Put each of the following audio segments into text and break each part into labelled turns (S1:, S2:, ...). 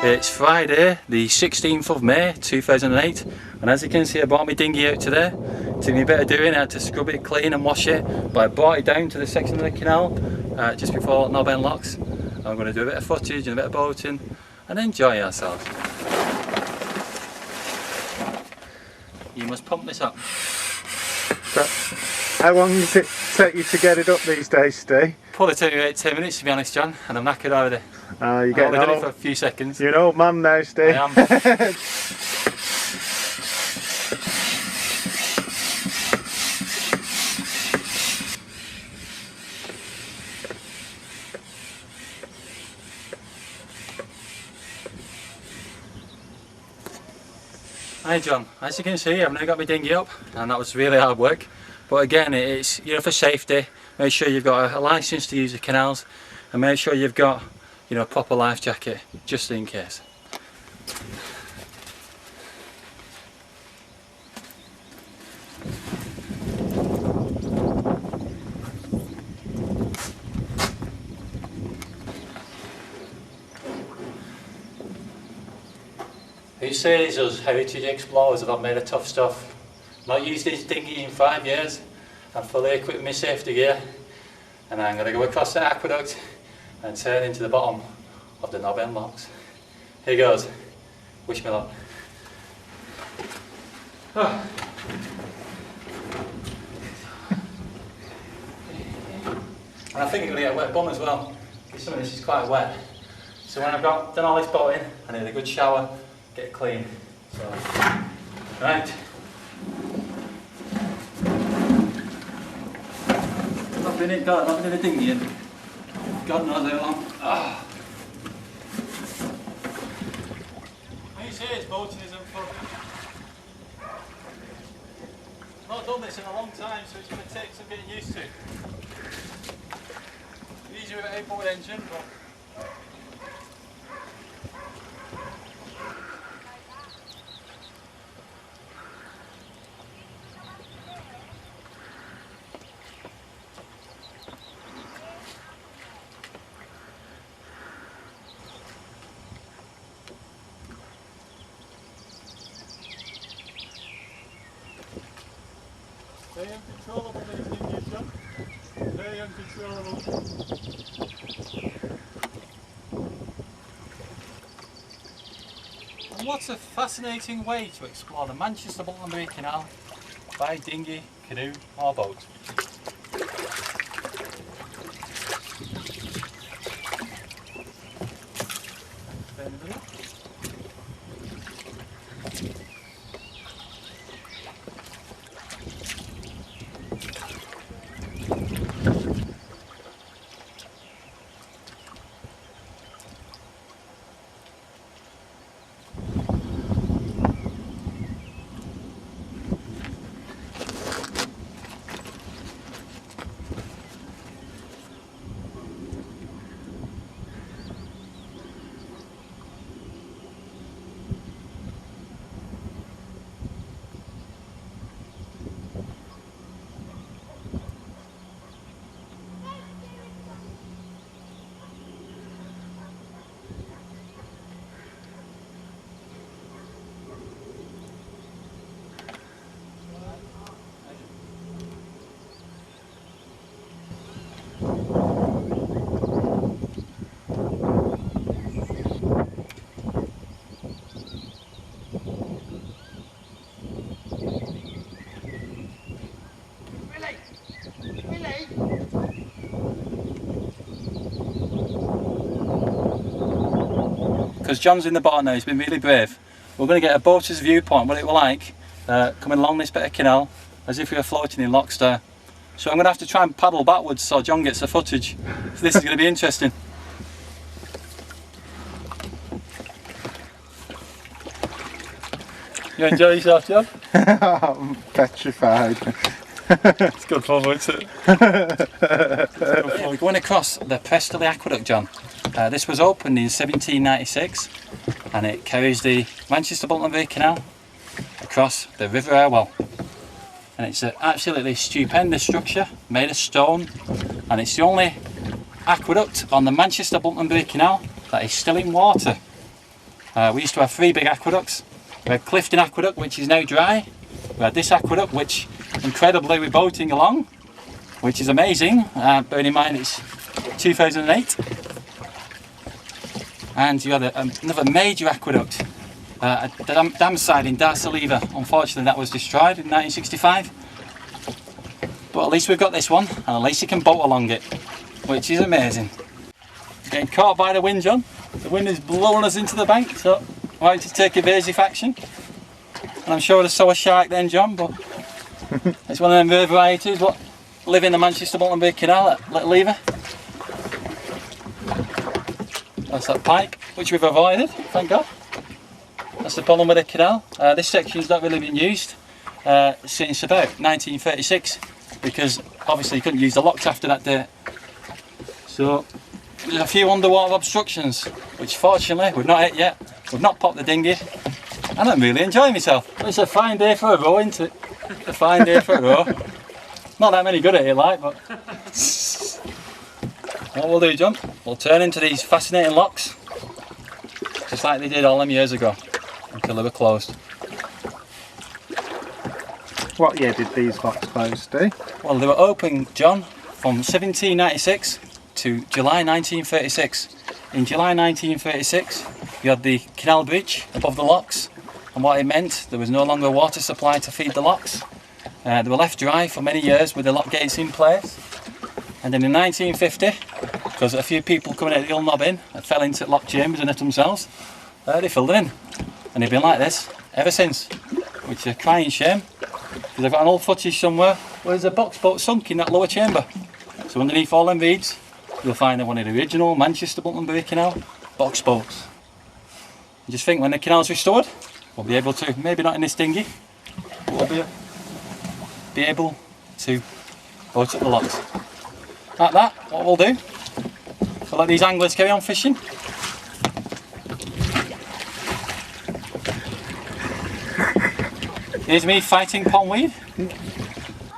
S1: It's Friday the 16th of May 2008, and as you can see I brought my dinghy out today. It took me a bit of doing, I had to scrub it clean and wash it, but I brought it down to the section of the canal just before Knob End locks. I'm going to do a bit of footage and a bit of boating and enjoy ourselves. You must pump this up.
S2: How long does it take you to get it up these days, Steve?
S1: Probably took me about 10 minutes to be honest, John, and I'm knackered already.
S2: You get
S1: did it for a few seconds.
S2: You're an old man now, Steve.
S1: I am. Hi John, as you can see I've now got my dinghy up, and that was really hard work, but again it's for safety. Make sure you've got a licence to use the canals, and make sure you've got a proper life jacket just in case. Who says us heritage explorers have not made of tough stuff? Not used this dinghy in 5 years. I'm fully equipped with my safety gear, and I'm going to go across the aqueduct and turn into the bottom of the Knob End locks. Here goes. Wish me luck. Oh. And I think I'm going to get a wet bum as well, because some of this is quite wet. So when I've done all this boating, I need a good shower, get clean. So, right. I've been in a dinghy and God knows how long. Oh. Who says boating isn't fun? I've not done this in a long time, so it's going to take some getting used to. Easier with an 8-board engine, but very uncontrollable these dinghies, John. Very uncontrollable. And what a fascinating way to explore the Manchester Bolton Canal by dinghy, canoe or boat. Because John's in the bottom now, he's been really brave. We're going to get a boater's viewpoint, what it will like, coming along this bit of canal, as if we were floating in Lockster. So I'm going to have to try and paddle backwards so John gets the footage. So this is going to be interesting. You enjoy yourself, John?
S2: I'm petrified.
S1: It's good fun, isn't it? We're going across the Prestolee aqueduct, John. This was opened in 1796 and it carries the Manchester Bolton Canal across the River Irwell. And it's an absolutely stupendous structure made of stone, and it's the only aqueduct on the Manchester Bolton Canal that is still in water. We used to have 3 big aqueducts. We had Clifton Aqueduct, which is now dry. We had this aqueduct, which incredibly we're boating along, which is amazing, bearing in mind it's 2008. And you had another major aqueduct, the dam side in Prestolee. Unfortunately that was destroyed in 1965. But at least we've got this one, and at least you can boat along it, which is amazing. Getting caught by the wind, John. The wind is blowing us into the bank, so I want you to take evasive action. And I'm sure I saw a shark then, John, but it's one of them rare varieties what live in the Manchester Bolton Bury Canal at Little Lever. That's that pike, which we've avoided, thank God. That's the problem with the canal. This section's not really been used since about 1936, because obviously you couldn't use the locks after that date. So there's a few underwater obstructions, which fortunately we've not hit yet. We've not popped the dinghy, and I'm really enjoying myself. It's a fine day for a row, isn't it? A fine day for a row. Not that many good at it, like, but what we'll do, John, we'll turn into these fascinating locks, just like they did all them years ago, until they were closed.
S2: What year did these locks close, Steve?
S1: Well, they were open, John, from 1796 to July 1936. In July 1936, you had the Canal Bridge above the locks, and what it meant, there was no longer water supply to feed the locks. They were left dry for many years with the lock gates in place. And then in 1950, because a few people coming out of the old knob in fell into lock chambers and hit themselves, they filled it in. And they've been like this ever since, which is a crying shame, because I've got an old footage somewhere where there's a box boat sunk in that lower chamber. So underneath all them reeds, you'll find one of the original Manchester Bolton Bury Canal box boats. You just think when the canal's restored, we'll be able to, maybe not in this dinghy, but we'll be able to boat up the locks. Like that, what we'll do, we'll let these anglers carry on fishing. Here's me fighting pondweed. And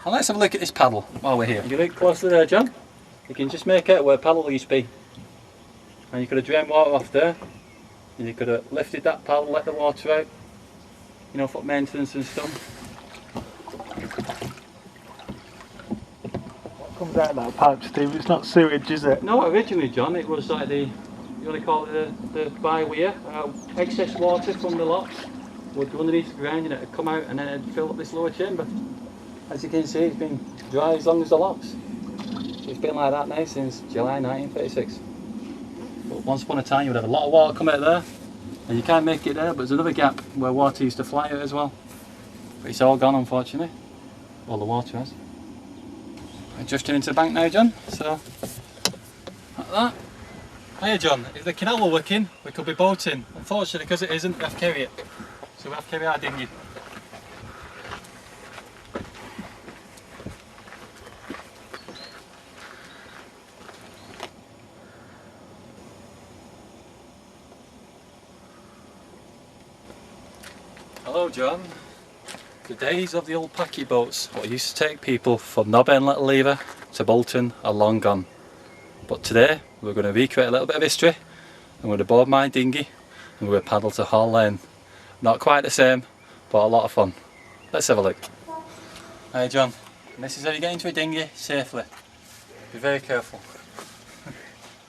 S1: let's have a look at this paddle while we're here. If you look closely there, John, you can just make out where paddle used to be. And you could have drained water off there, and you could have lifted that paddle, let the water out, you know, for maintenance and stuff.
S2: Comes out of that pipe, Steve. It's not sewage, is it?
S1: No, originally, John, it was like the, you want to call it the by-weir, excess water from the locks would go underneath the ground and it would come out and then it would fill up this lower chamber. As you can see, it's been dry as long as the locks. It's been like that now since July 1936. But once upon a time you would have a lot of water come out there, and you can't make it there, but there's another gap where water used to fly out as well. But it's all gone, unfortunately. All the water has. We're drifting into the bank now, John, so like that. Hiya, John, if the canal were working, we could be boating. Unfortunately, because it isn't, we have to carry it. So we have to carry our dinghy. Hello, John. The days of the old packy boats, what used to take people from Knob End Little Lever to Bolton, are long gone. But today we're going to recreate a little bit of history, and we're going to board my dinghy and we're going to paddle to Hall Lane. Not quite the same, but a lot of fun. Let's have a look. Hey John, and this is how you get into a dinghy safely. Be very careful.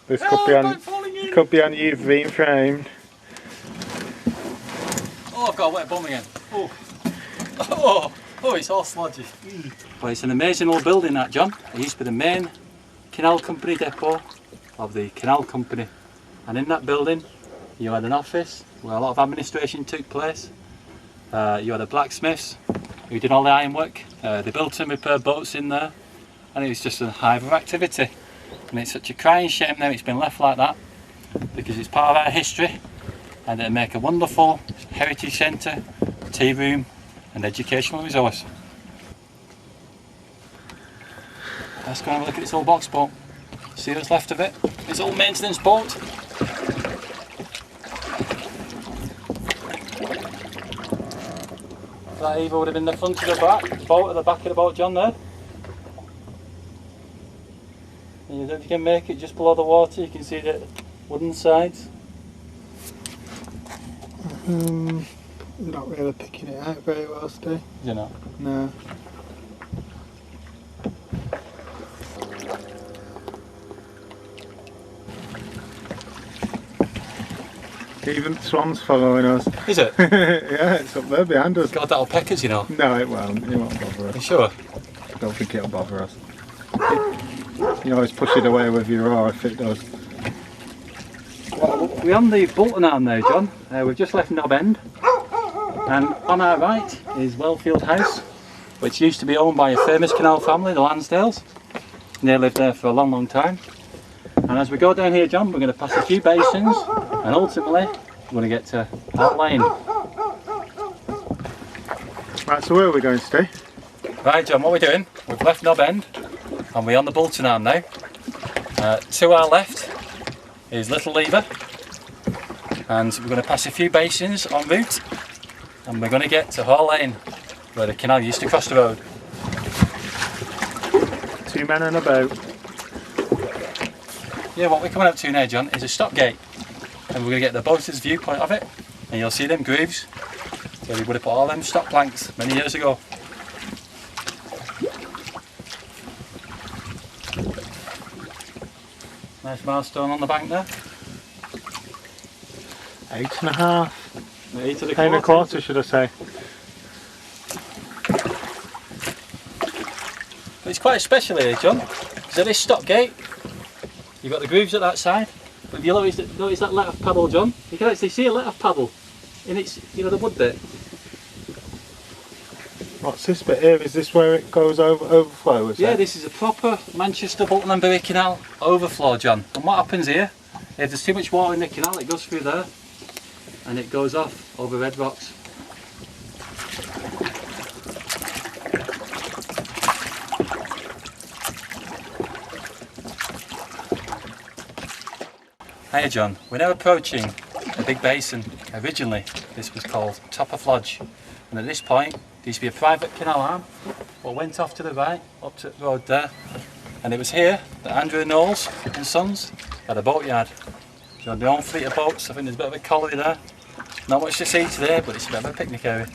S2: This could be on you being framed.
S1: Oh, I've got a wet bum again. Oh, it's all sludgy. Well, it's an amazing old building, that, John. It used to be the main Canal Company Depot of the Canal Company. And in that building, you had an office where a lot of administration took place. You had the blacksmiths who did all the ironwork. They built and repaired boats in there. And it was just a hive of activity. And it's such a crying shame now it's been left like that, because it's part of our history. And it'll make a wonderful heritage centre, tea room and educational resource. Let's go and have a look at this old box boat. See what's left of it. This old maintenance boat. That either would have been the front of the boat at the back of the boat, John, there. And if you can make it just below the water, you can see the wooden sides.
S2: Not really picking it out very well, Steve.
S1: You know.
S2: No. Even the swan's following us.
S1: Is it?
S2: Yeah, it's up there behind us.
S1: God, that'll peck us, you know.
S2: No, it won't. It won't bother us.
S1: You sure?
S2: Don't think it'll bother us. You always push it away with your oar if it does.
S1: Well, we're on the Bolton arm now, John. We've just left Knob End. And on our right is Wellfield House, which used to be owned by a famous canal family, the Lansdales. And they lived there for a long, long time. And as we go down here, John, we're going to pass a few basins, and ultimately we're going to get to Hart Lane.
S2: Right, so where are we going, Steve?
S1: Right, John, what we're doing, we've left Knob End and we're on the Bolton arm now. To our left is Little Lever, and we're going to pass a few basins en route, and we're going to get to Hart Lane, where the canal used to cross the road.
S2: 2 men in a boat.
S1: Yeah, what we're coming up to now, John, is a stop gate, and we're going to get the boater's viewpoint of it, and you'll see them grooves. So we would have put all them stop planks many years ago. Nice milestone on the bank there.
S2: 8.5.
S1: 8
S2: 8 and a quarter, should I say.
S1: But it's quite special here, John, because at this stop gate, you've got the grooves at that side. But if you notice that let off paddle, John, you can actually see a let off paddle in its, you know, the wood bit.
S2: What's this bit here? Is this where it goes overflow? Is
S1: Yeah,
S2: it?
S1: this is a proper Manchester, Bolton and Bury Canal overflow, John. And what happens here, if there's too much water in the canal, it goes through there and it goes off over red rocks. Hiya, John, we're now approaching a big basin. Originally this was called Top of Lodge, and at this point there used to be a private canal arm what went off to the right up to the road there, and it was here that Andrew Knowles and Sons had a boatyard. John, their own fleet of boats. I think there's a bit of a colony there. Not much to see today, but it's a bit of a picnic area.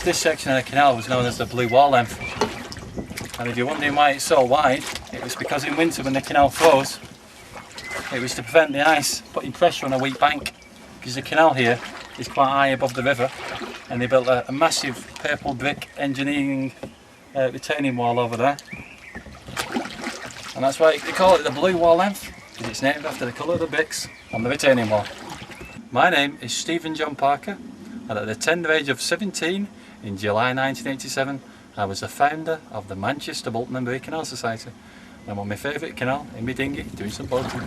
S1: This section of the canal was known as the Blue Wall Length, and if you're wondering why it's so wide, it was because in winter when the canal froze, it was to prevent the ice putting pressure on a weak bank, because the canal here is quite high above the river, and they built a massive purple brick engineering retaining wall over there, and that's why they call it the Blue Wall Length, because it's named after the colour of the bricks on the retaining wall. My name is Stephen John Parker, and at the tender age of 17 in July 1987, I was the founder of the Manchester, Bolton and Bury Canal Society. I'm on my favourite canal in my dinghy doing some boating.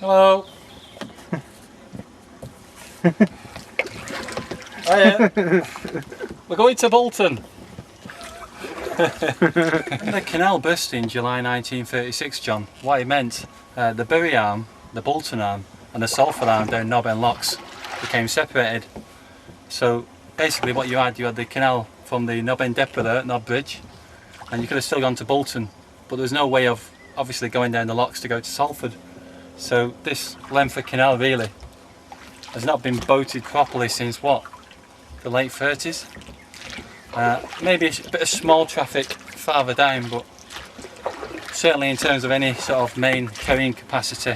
S1: Hello. Hiya. We're going to Bolton. When the canal burst in July 1936, John, what it meant, the Bury arm, the Bolton arm and the Salford arm down Knob End locks became separated. So basically what you had the canal from the Knob End Depot there at Knob Bridge, and you could have still gone to Bolton, but there was no way of obviously going down the locks to go to Salford. So this length of canal really has not been boated properly since what? The late 30s? Maybe a bit of small traffic farther down, but certainly in terms of any sort of main carrying capacity,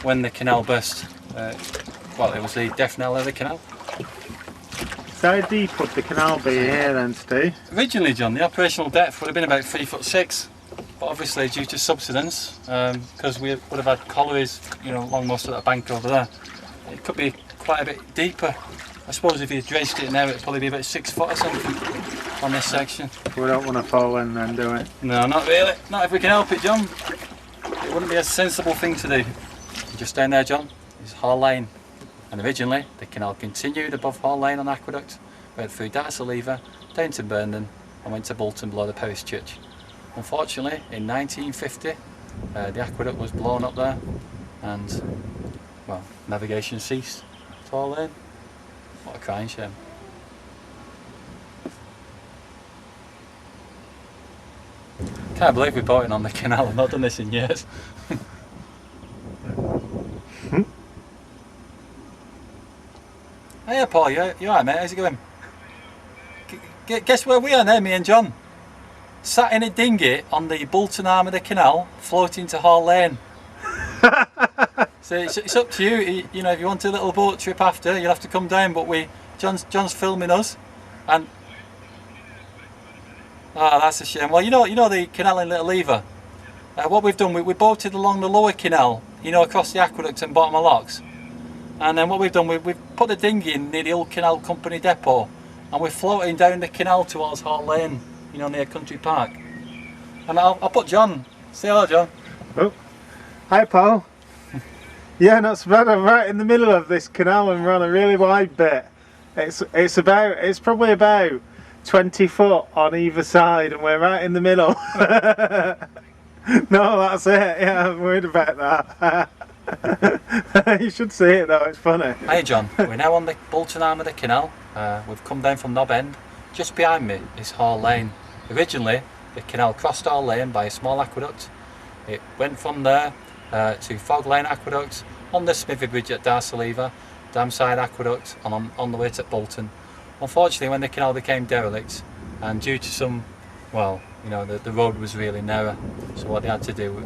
S1: when the canal burst, well, it was the death knell of the canal.
S2: So how deep would the canal be here then, Steve?
S1: Originally, John, the operational depth would have been about 3'6", but obviously due to subsidence, because we would have had collieries, you know, along most of that bank over there, it could be quite a bit deeper. I suppose if you dredged it now, it'd probably be about 6 foot or something on this section.
S2: We don't want to fall in then, do we?
S1: No, not really. Not if we can help it, John. It wouldn't be a sensible thing to do. Just down there, John, is Hart Lane. And originally, the canal continued above Hart Lane on Aqueduct, went through Prestolee, down to Burnham, and went to Bolton below the parish church. Unfortunately, in 1950, the aqueduct was blown up there, and, well, navigation ceased to Hart Lane. What a crying shame. Can't believe we bought it on the canal. I've not done this in years. Hiya Paul, you alright mate, how's it going? Guess where we are now, me and John? Sat in a dinghy on the Bolton arm of the canal, floating to Hall Lane. So it's up to you. You know, if you want a little boat trip after, you'll have to come down. But John's filming us, and that's a shame. Well, you know the canal in Little Lever. What we've done, we boated along the lower canal, you know, across the aqueduct and bottom of locks. And then what we've done, we've put the dinghy in near the old Canal Company Depot, and we're floating down the canal towards Hall Lane, you know, near Country Park. And I'll put John. Say hello, John.
S2: Oh, hi Paul. Yeah, not so bad. I'm right in the middle of this canal and we're on a really wide bit. It's probably about 20 foot on either side, and we're right in the middle. No, that's it. Yeah, I'm worried about that. You should see it though, it's funny.
S1: Hi John, we're now on the Bolton arm of the canal. We've come down from Knob End. Just behind me is Hall Lane. Originally the canal crossed Hall Lane by a small aqueduct. It went from there to Fog Lane Aqueduct, on the Smithy Bridge at Darcylever, Damside Aqueduct, and on the way to Bolton. Unfortunately, when the canal became derelict, and due to some, well, you know, the road was really narrow, so what they had to do,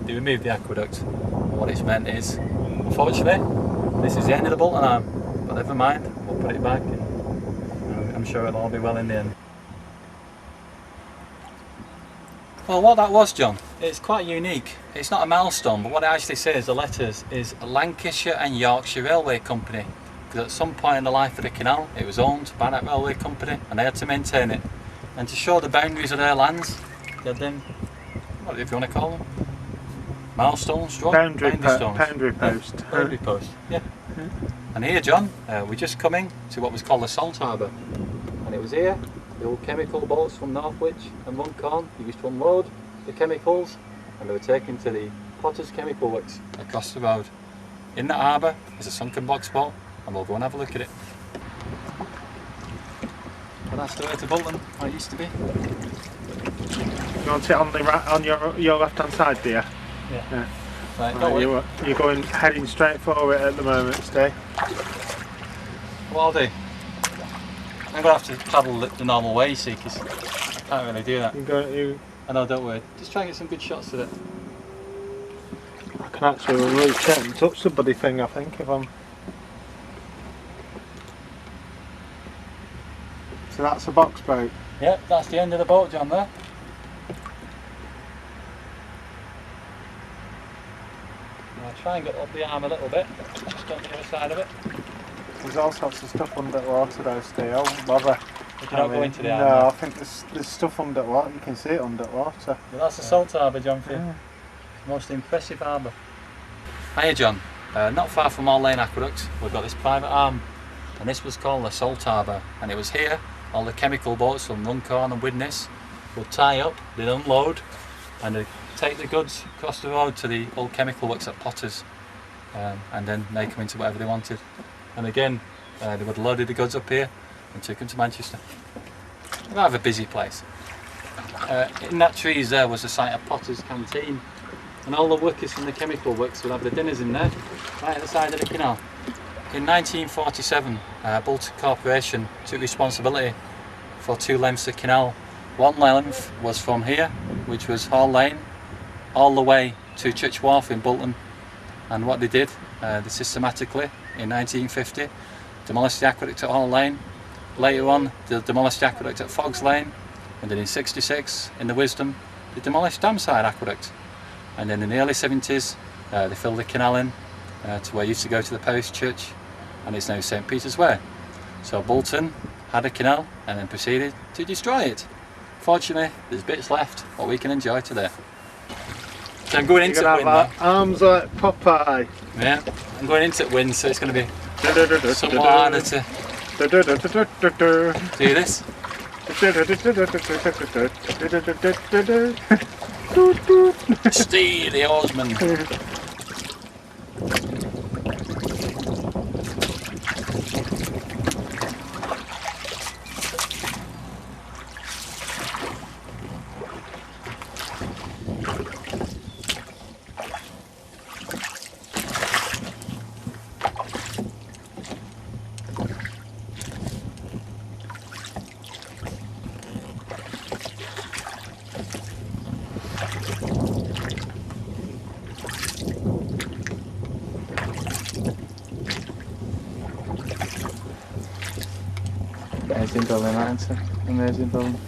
S1: they removed the aqueduct. And what it's meant is, unfortunately, this is the end of the Bolton arm, but never mind, we'll put it back, and I'm sure it'll all be well in the end. Well, what that was, John, it's quite unique. It's not a milestone, but what it actually says, the letters, is Lancashire and Yorkshire Railway Company. Because at some point in the life of the canal, it was owned by that railway company, and they had to maintain it. And to show the boundaries of their lands, they had them, what if you want to call them? Milestones,
S2: Boundary post.
S1: Boundary post, yeah. And here, John, we're just coming to what was called the Salt Harbour. And it was here, the old chemical boats from Northwich and Runcorn used to unload the chemicals, and they were taken to the Potter's Chemical Works across the road. In the harbour is a sunken box boat, and we'll go and have a look at it. And that's the way to Bolton, where it used to be.
S2: You want it on the on your left hand side, dear?
S1: Yeah.
S2: Right, you're going heading straight for it at the moment, Stay.
S1: What I'll do, I'm going to have to paddle the normal way, you see, because I can't really do that. I know, don't worry. Just try and get some good shots of it.
S2: I can actually reach out and touch the bloody thing, I think, if I'm... So that's a box boat?
S1: Yep, that's the end of the boat, John, there. I'll try and get up the arm a little bit, just on the other side of it.
S2: There's all sorts of stuff underwater though, Steve. I won't bother.
S1: Would you not go into the arm?
S2: No, I think there's stuff underwater. You can see it underwater.
S1: Well, that's the Salt Harbour, John, for you.
S2: Yeah.
S1: Most impressive harbour. Hiya, John. Not far from Hall Lane Aqueduct, we've got this private arm, and this was called the Salt Harbour. And it was here all the chemical boats from Runcorn and Widnes would tie up, they'd unload, and they'd take the goods across the road to the old chemical works at Potter's, and then make them into whatever they wanted. And again, they would have loaded the goods up here and took them to Manchester. Rather a busy place. In that trees there was the site of Potter's Canteen, and all the workers from the chemical works would have their dinners in there, right at the side of the canal. In 1947, Bolton Corporation took responsibility for 2 lengths of canal. One length was from here, which was Hall Lane, all the way to Church Wharf in Bolton. And what they did, they systematically, in 1950, demolished the aqueduct at Hall Lane. Later on, they demolished the aqueduct at Fogs Lane, and then in '66, in the Wisdom, they demolished Damside Aqueduct. And then in the early 70s, they filled the canal in to where you used to go to the parish church, and it's now St Peter's Way. So Bolton had a canal and then proceeded to destroy it. Fortunately, there's bits left what we can enjoy today. So I'm going into wind now.
S2: Arms like Popeye.
S1: Yeah, I'm going into wind, so it's going to be somewhat harder to do this. Steve the oarsman.
S2: Amazing building, that isn't it? Amazing building.